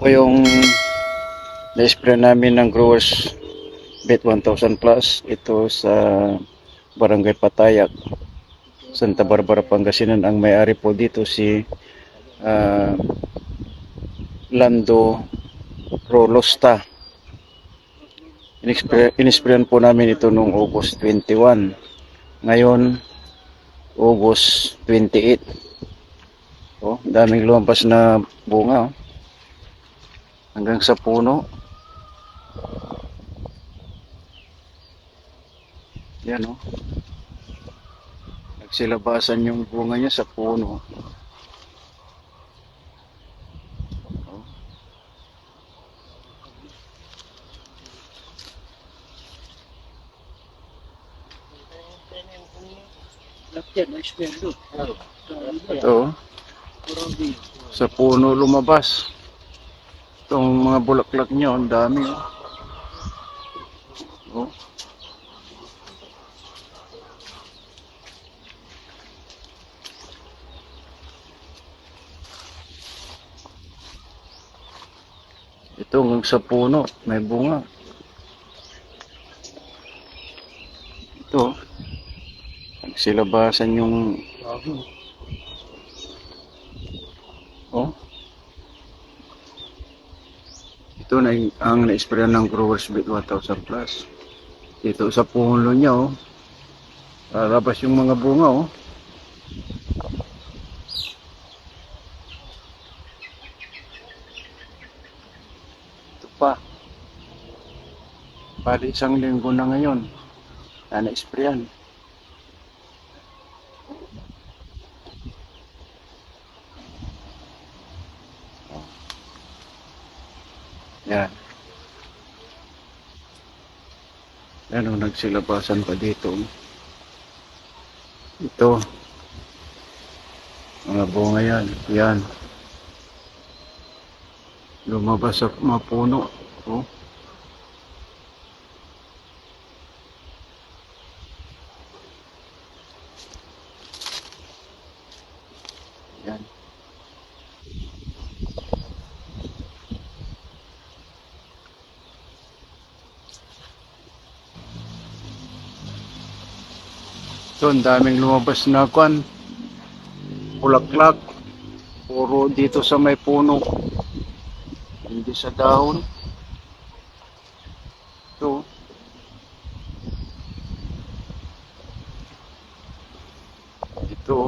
po yung na-spray namin ng Growers Bet 1000 Plus. Ito sa Barangay Patayak, Santa Barbara, Pangasinan. Ang may-ari po dito si ah, Lando Rolosta. Inisprayan po namin ito noong August 21. Ngayon, August 28. Oh, daming lumabas na bunga. Oh. Hanggang sa puno. Yan oh. Nagsilabasan yung bunga niya sa puno. Oh. Ito oh. Sa puno lumabas. Itong mga bulaklak niya, ang dami oh. Oh. Ito hanggang sa puno, may bunga. Ito, nagsilabasan yung oh. Ito na ang na-sprayan ng Growers Bet 1000 Plus. Dito sa puno niya oh. Lalabas yung mga bunga oh. Ito pa. Bali isang linggo na ngayon na na-sprayan. Yan. Yan o, nagsilabasan pa dito. Ito. Mga bunga yan. Yan. Lumabas sa mga puno. Oh. Yan. Ito, ang daming lumabas na kwan. Bulaklak. Puro dito sa may puno. Hindi sa dahon. Ito. Ito.